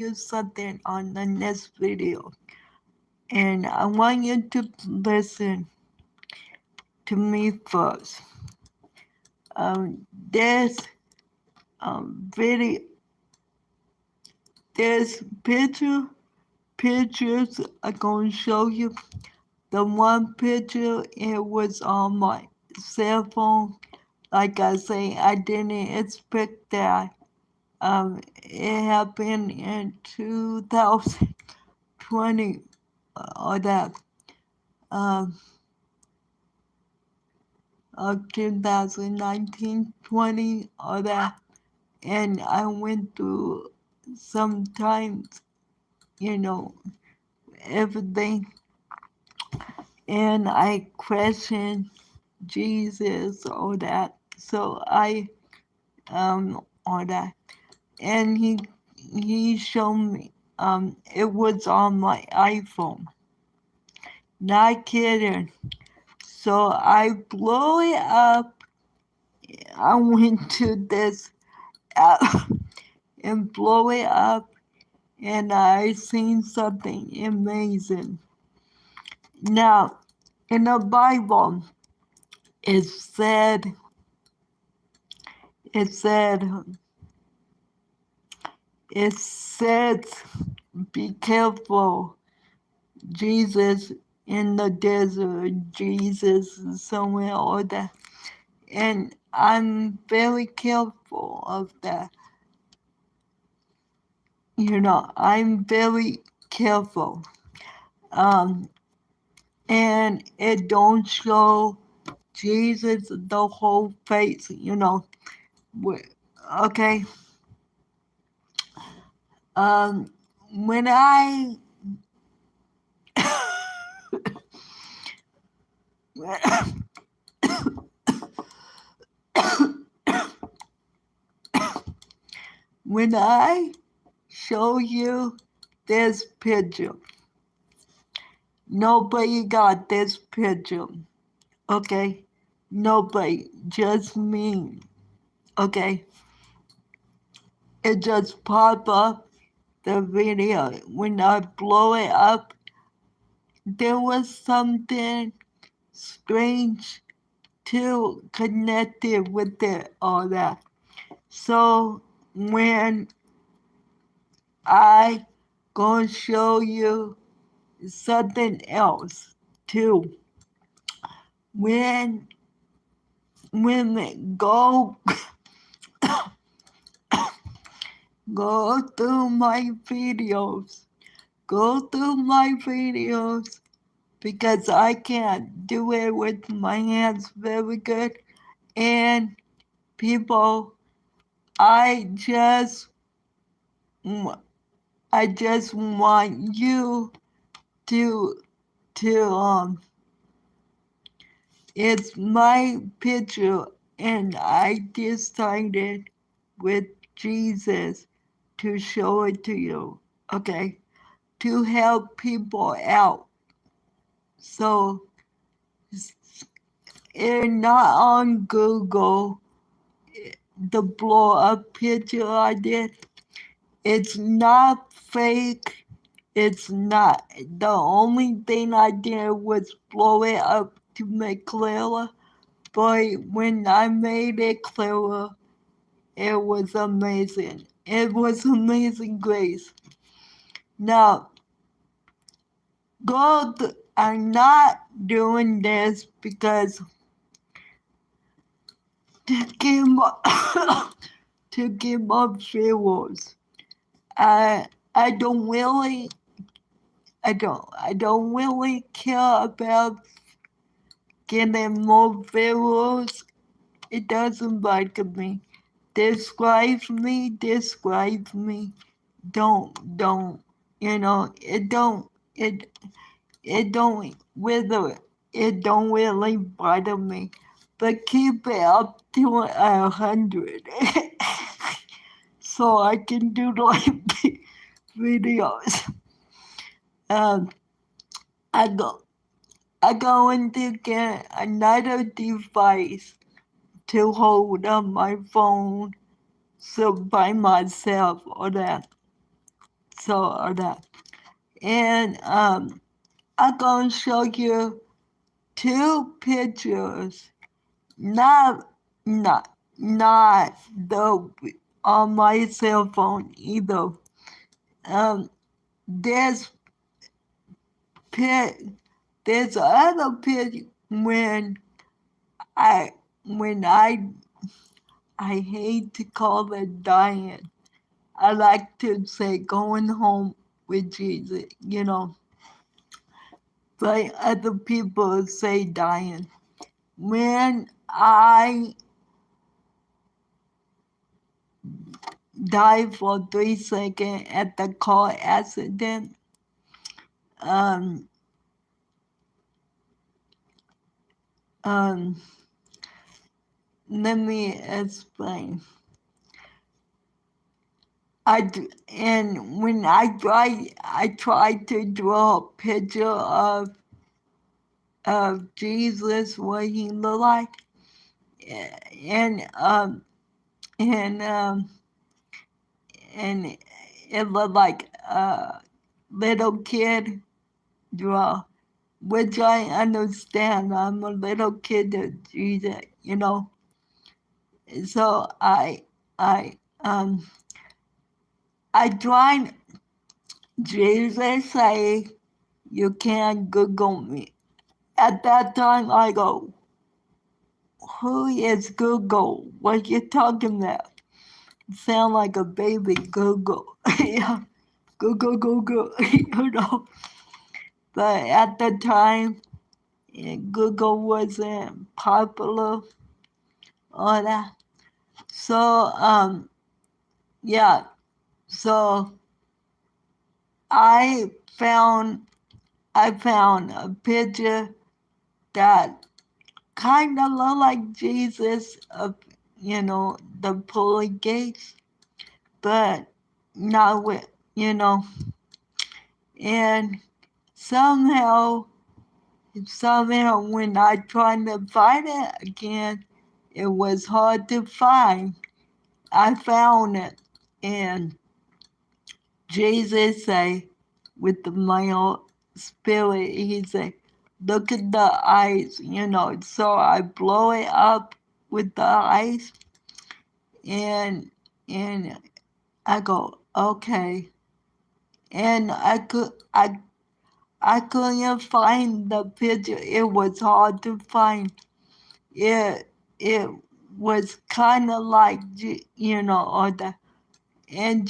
you something on the next video. And I want you to listen to me first. This video, this pictures I'm gonna show you. The one picture, it was on my cell phone. Like I say, I didn't expect that. It happened in 2020, or that, um, of 2019, 20, or that. And I went through sometimes, you know, everything. And I questioned Jesus or that. So or that. And he showed me, it was on my iPhone. Not kidding. So I blow it up. I went to this app and blow it up, and I seen something amazing. Now, in the Bible, it said, it said, it says, be careful, Jesus in the desert, Jesus somewhere or that. And I'm very careful of that. I'm very careful. And it don't show Jesus the whole face. Okay. When I when I show you this picture, nobody got this picture. Okay? Nobody, just me. Okay? It just pop up the video. When I blow it up, there was something strange too connected with it, all that. So when I gonna show you something else too, when women go through my videos, go through my videos, because I can't do it with my hands very good. And people, I just want you to it's my picture, and I decided with Jesus to show it to you, okay? To help people out. So it's not on Google, the blow up picture I did. It's not fake. It's not. The only thing I did was blow it up to make clearer. But when I made it clearer, it was amazing. It was amazing grace. Now, God, I'm not doing this because to give up, to give up viewers. I don't really care about getting more viewers. It doesn't bother me. Describe me. Don't. It don't whether it don't really bother me. But keep it up to 100. So I can do like videos. Um, I go I going to get another device to hold on my phone so by myself or that. So that. And I'm gonna show you two pictures, not not the on my cell phone either. Um, there's pic, there's other picture I when I hate to call it dying. I like to say going home with Jesus, but other people say dying. When I died for 3 seconds at the car accident, um, um, let me explain. And when I tried to draw a picture of Jesus, what he looked like, and and um, and it looked like a little kid draw, which I understand. I'm a little kid that Jesus. So I um I tried. Jesus say you can't Google me. At that time, I go, who is Google? What you talking about? Sound like a baby Google. Yeah, Google, But at the time, Google wasn't popular, all that. So, yeah, so I found I found a picture that kind of looked like Jesus of the pearly gates, but not with and somehow when I tried to find it again, it was hard to find. I found it, and Jesus say, with the male spirit, he said, look at the eyes. So I blow it up with the eyes, and and I go, okay. And I couldn't find the picture. It was hard to find. It was kind of like or the and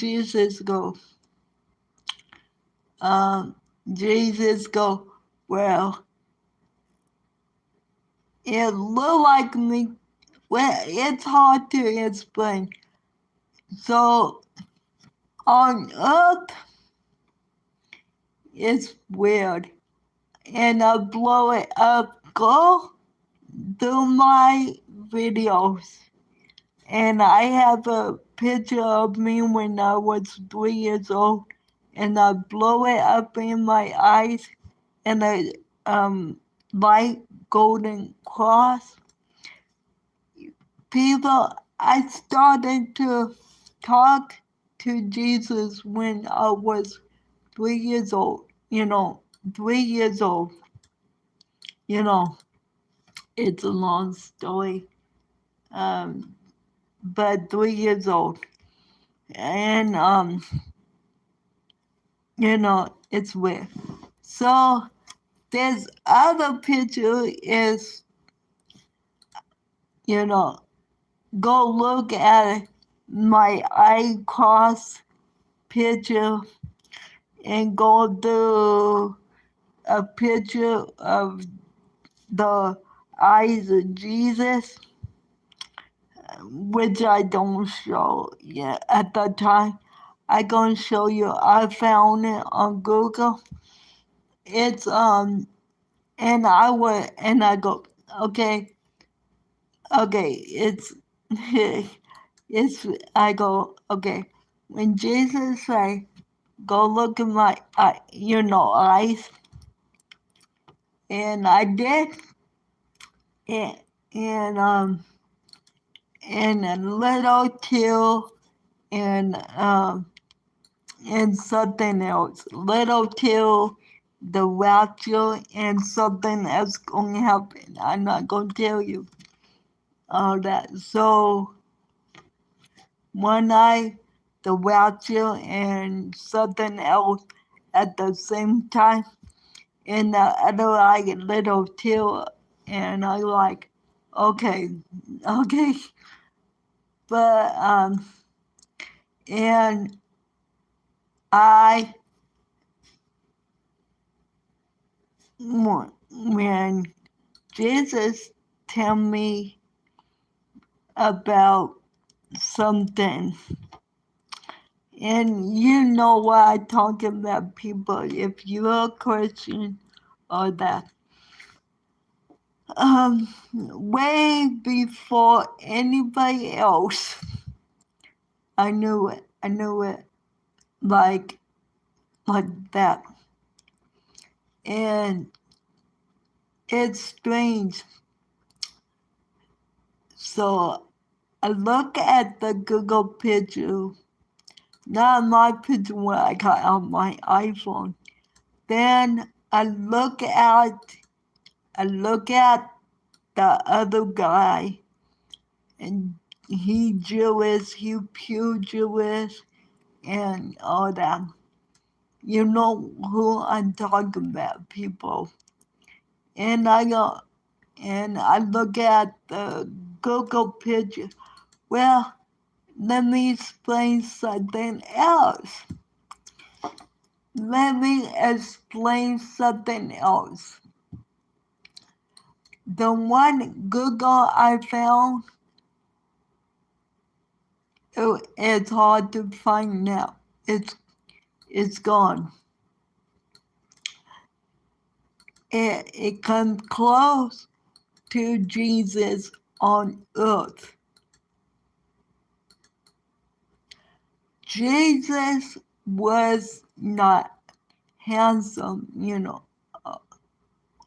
um, Jesus go, well, it looked like me. Well, it's hard to explain. So on Earth, it's weird, and I blow it up. Go do my videos, and I have a picture of me when I was 3 years old, and I blow it up in my eyes, and a light golden cross. People, I started to talk to Jesus when I was 3 years old. 3 years old. You know, it's a long story, um, but 3 years old, and it's weird. So this other picture is, you know, go look at my eye cross picture and go do a picture of the eyes of Jesus, which I don't show yet at the time. I gonna show you. I found it on Google. It's and I go, okay, it's it's I go, okay. When Jesus say, go look at my eyes, and I did, and and and a little teal and and something else. Little till the rapture and something else gonna happen. I'm not gonna tell you all that. So one eye, the rapture and something else at the same time, and the other eye little till, and I like, okay, okay, but and I when Jesus tell me about something, and you know why I talk about people if you're a Christian or that. Way before anybody else, I knew it. I knew it like that, and it's strange. So I look at the Google picture, not my picture when I got on my iPhone. Then I look at the other guy, and he Jewish, he pure Jewish, and all that. You know who I'm talking about, people. And I look at the Google picture. Well, let me explain something else. Let me explain something else. The one Google I found, it's hard to find now. It's gone. It comes close to Jesus on earth. Jesus was not handsome,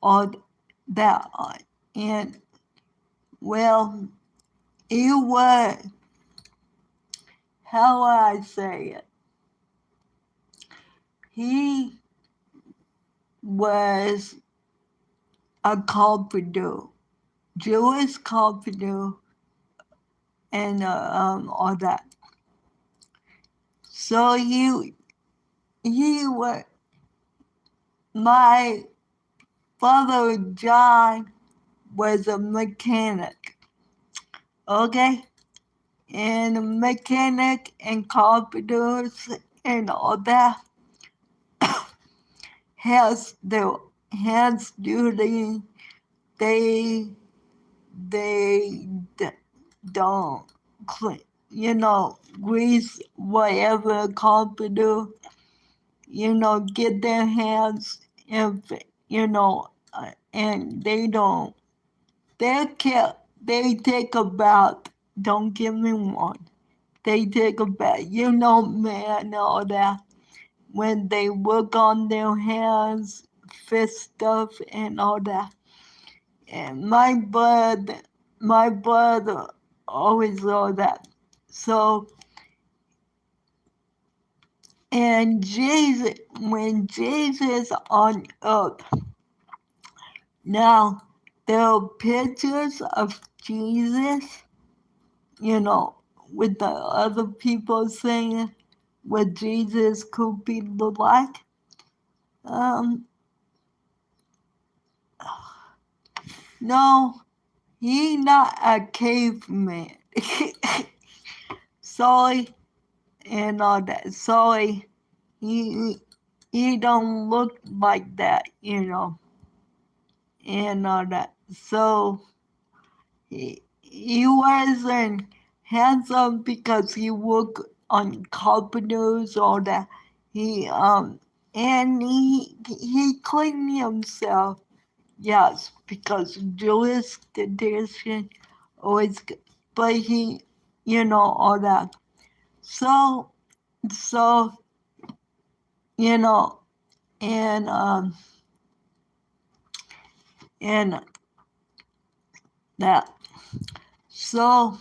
all that. And well, he was, how would I say it? He was a carpenter, Jewish carpenter, and all that. So he was, my father John was a mechanic, okay? And a mechanic and carpenters and all that has their hands duty. They don't clean, grease whatever carpenter, get their hands if, and they don't. They take a bath. Don't give me one. They take a bath. Man, all that. When they work on their hands, fix stuff and all that. And my brother always saw that. So, and Jesus, when Jesus on earth, now there are pictures of Jesus, with the other people saying what Jesus could be like. Um, no, he not a caveman. Sorry, and all that. Sorry, he he don't look like that, and all that. So he wasn't handsome because he worked on carpenters, all that. He and he cleaned himself. Yes, because Jewish tradition always, but he, all that. So, so, you know, and and that. So,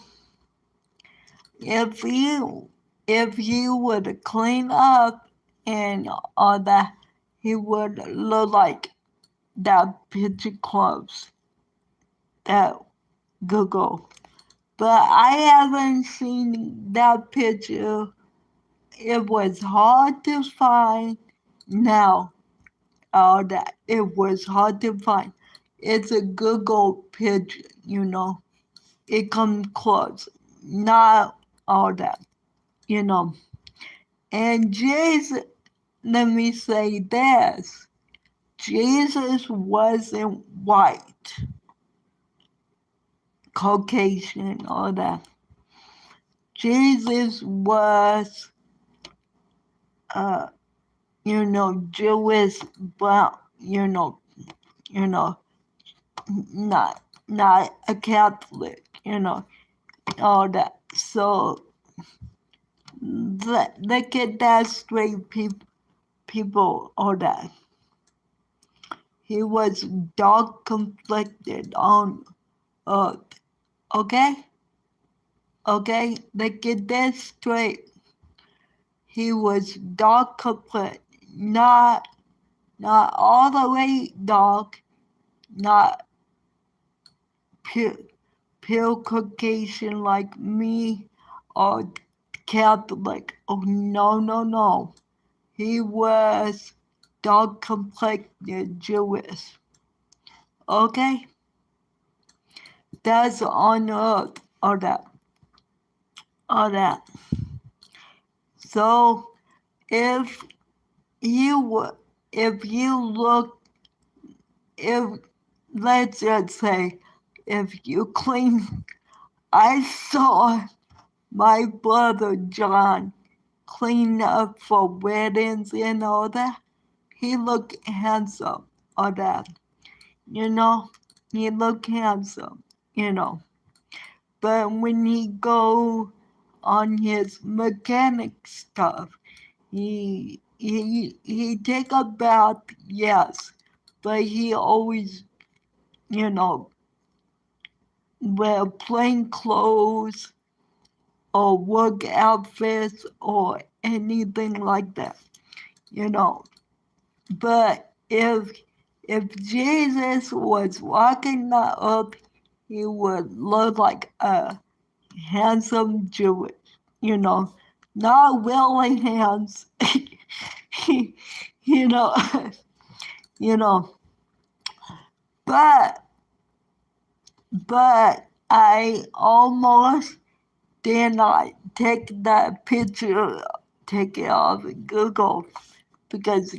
if you if he would clean up and all that, he would look like that picture close, that Google. But I haven't seen that picture. It was hard to find now. All that it was hard to find. It's a Google picture, you know. It comes close, not all that, you know. And Jesus, let me say this: Jesus wasn't white, Caucasian, all that. Jesus was, uh, Jewish, brown, you know, not a Catholic, all that. So they get that straight, people, all that. He was dark complected on earth. Okay? Okay? They get that straight. He was dark complected, not all the way dark, not pure, pure Caucasian like me or Catholic. Oh, no, no, no. He was dark complected Jewish. Okay? That's on earth, all that. All that. So if if you look, if let's just say, if you clean, I saw my brother John clean up for weddings and all that. He looked handsome, all that. You know, he looked handsome, you know. But when he go on his mechanic stuff, he take a bath, yes, but he always, you know, wear plain clothes or work outfits or anything like that, you know. But if Jesus was walking the earth, he would look like a handsome Jewish, you know, not willing hands, you know, you know. But I almost did not take that picture, take it off of Google because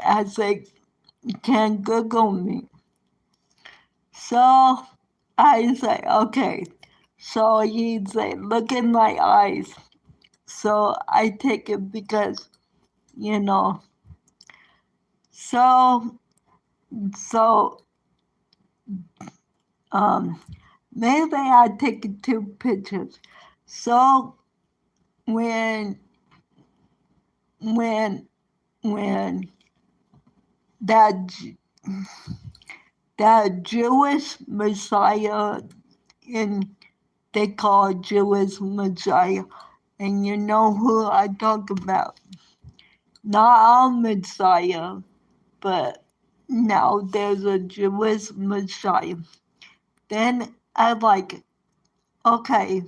I say you can't Google me. So I say, okay. So he say, look in my eyes. So I take it because, you know, so, so, maybe I take two pictures. So when, when, when that, that Jewish Messiah, and they call Jewish Messiah, and you know who I talk about. Not our Messiah, but now there's a Jewish Messiah. Then I like, okay,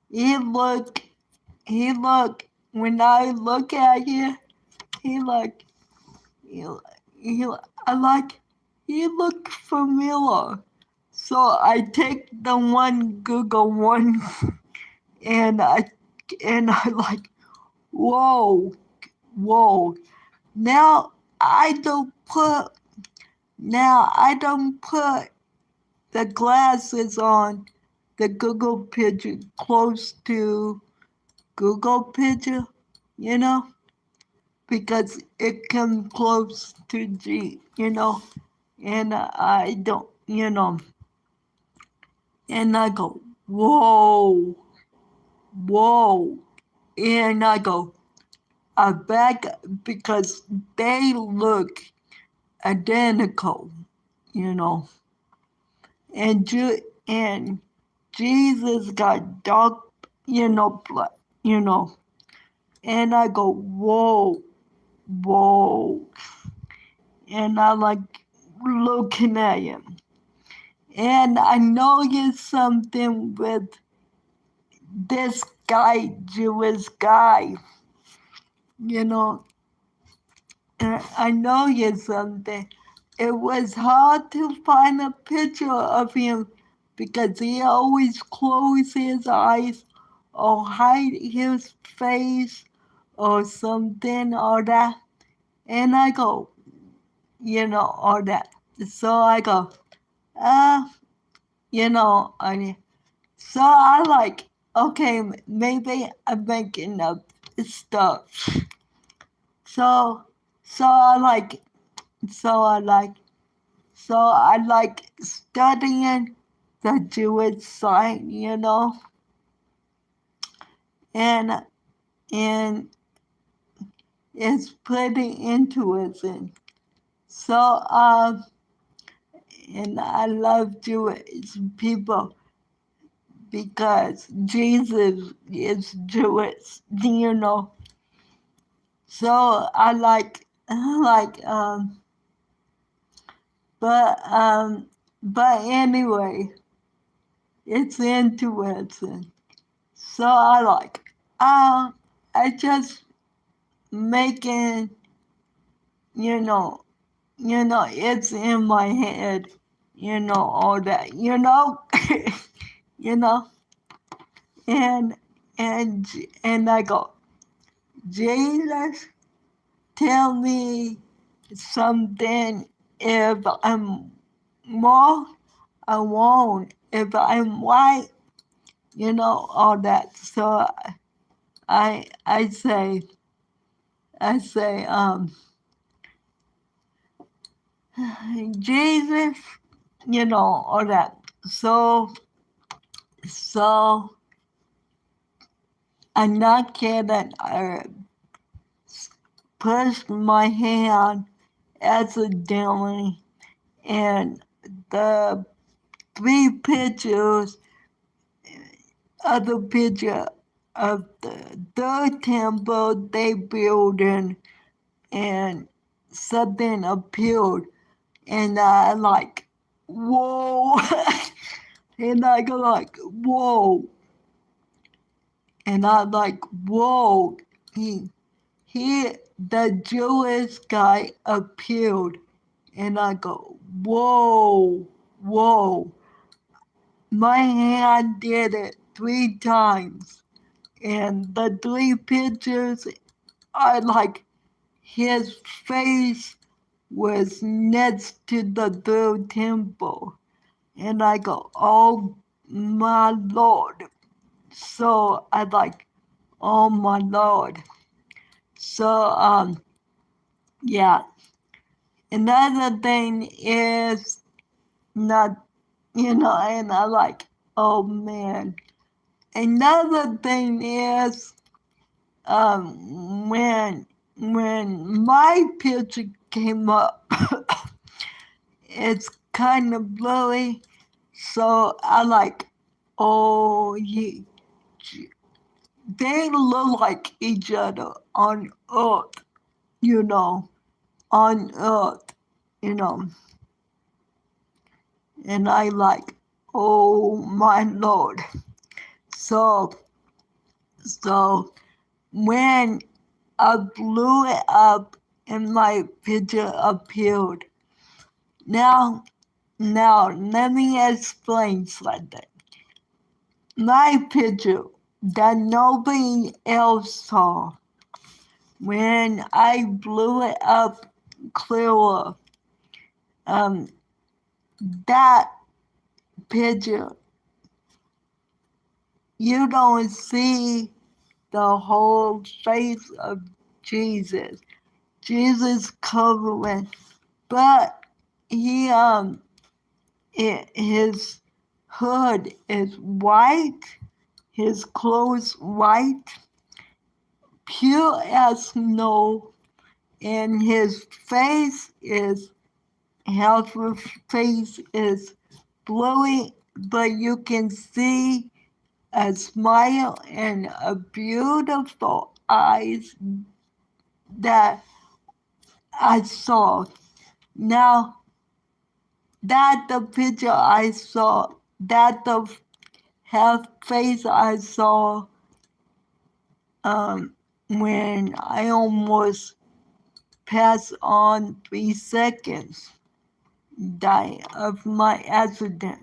he look, when I look at you, he look, he, he, I like, he look familiar. So I take the one Google one and I like, whoa, whoa. Now I don't put I don't put the glasses on the Google picture close to Google picture, you know, because it comes close to G, you know, and I don't, you know, and I go, whoa, whoa, and I go, I back because they look identical, you know, and and Jesus got dark. blood, and I go, whoa, whoa, and I like looking at him. And I noticed something with this guy, Jewish guy, you know, and I noticed something. It was hard to find a picture of him because he always closed his eyes or hide his face or something or that. And I go, or that. So I go, uh, I so I like, okay, maybe I'm making up stuff. So, so I like, so I like, so I like studying the Jewish side, and and it's pretty interesting. So, and I love Jewish people because Jesus is Jewish, So but but anyway, it's interesting. So I just making, you know, it's in my head, all that, you know, and and I go, Jesus, tell me something. If I'm wrong, I won't. If I'm right, all that. So I I say I say Jesus, all that. So I'm not kidding. I pushed my hand accidentally, and the three pictures, other picture of the third temple they building, and something appeared, and I like, whoa, and I go like, whoa, and I like, whoa, he, the Jewish guy appeared, and I go, whoa, whoa. My hand did it 3 times, and the three pictures are like his face was next to the third temple. And I go, oh my Lord. So I like, oh my Lord. So, yeah. Another thing is not, and I like, oh man. Another thing is, when my picture came up, it's kind of blurry. So I like, oh, they look like each other on Earth, you know, on Earth, you know. And I like, oh my Lord. So, so when I blew it up and my picture appeared, now, let me explain something. My picture that nobody else saw, when I blew it up clearer, um, that picture, you don't see the whole face of Jesus. Jesus covering, but he his hood is white, his clothes white, pure as snow, and his face is half his face is blurry, but you can see a smile and a beautiful eyes that I saw. Now, that the picture I saw, that the half face I saw when I almost passed on 3 seconds, died of my accident.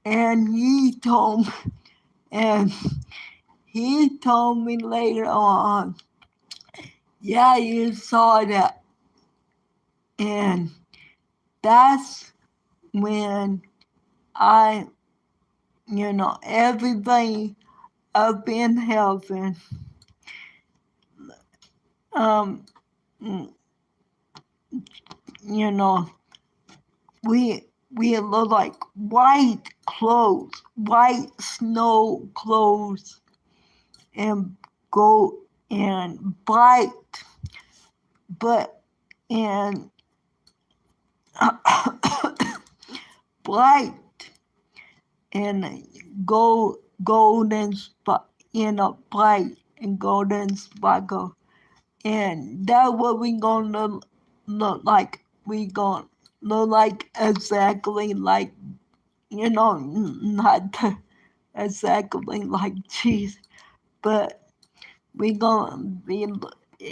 And and he told me later on, yeah, you saw that. And that's when everybody up in heaven, um, you know, we look like white clothes, white snow clothes, and go and bright, but and bright and golden spot, bright and golden sparkle. And that's what we gonna look like. We gonna look like exactly like, not exactly like Jesus, but we gonna be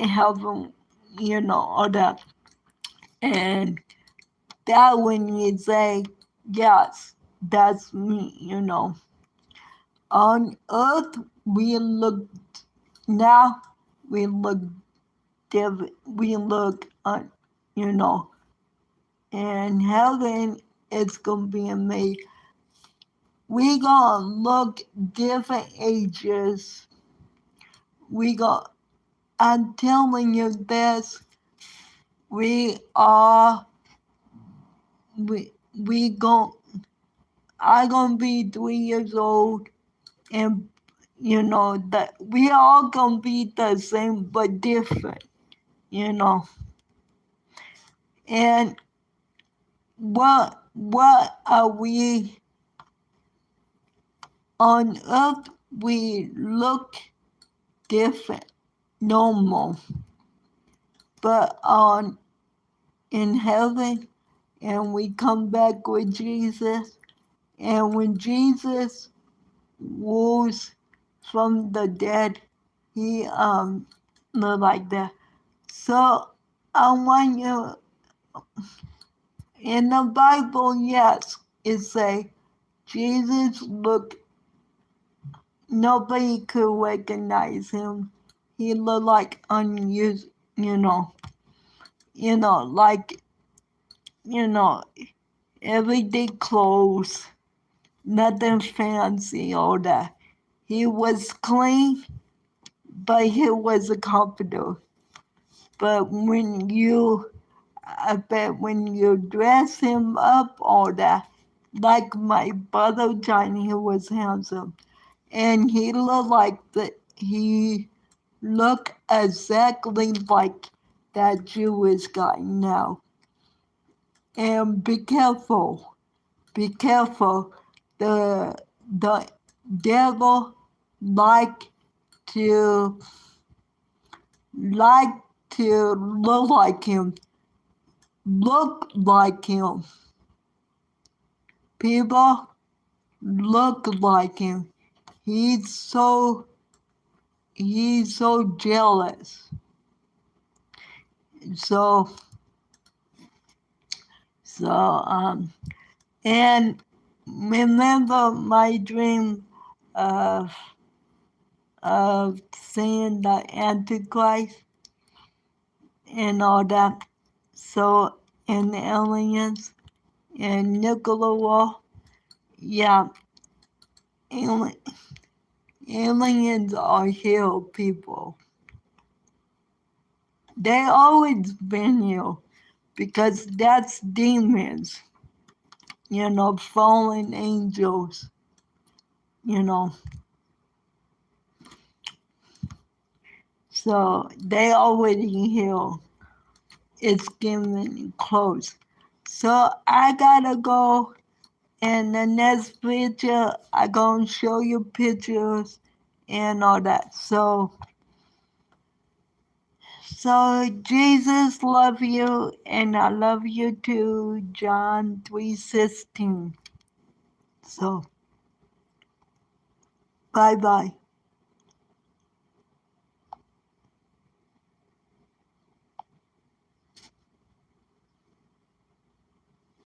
having, all that. And that when you say, yes, that's me. On earth, we look, now we look different, we look, you know, in heaven, it's gonna be amazing. We gonna look different ages. I'm telling you this, we are, we gon' I gonna be 3 years old, and that we all gonna be the same but different, you know. And what are we on earth? We look different, normal, but in heaven, and we come back with Jesus, and when Jesus rose from the dead, he looked like that. So I want you, in the Bible, yes, it say Jesus looked, nobody could recognize him. He looked like unused, like, you know, everyday clothes, nothing fancy, all that. He was clean, but he was a comforter. But I bet when you dress him up, all that, like my brother Johnny, he was handsome, and he looked exactly like that Jewish guy now. And be careful, be careful. The devil like to like to look like him. People look like him. He's so jealous. So and remember my dream of seeing the Antichrist and all that. So and the aliens and nuclear war. Yeah, aliens are here people. They always been here because that's demons, fallen angels, So they already here. It's getting close. So I gotta go In the next video, I'm gonna show you pictures and all that. So Jesus love you, and I love you too, John 3:16. So bye bye.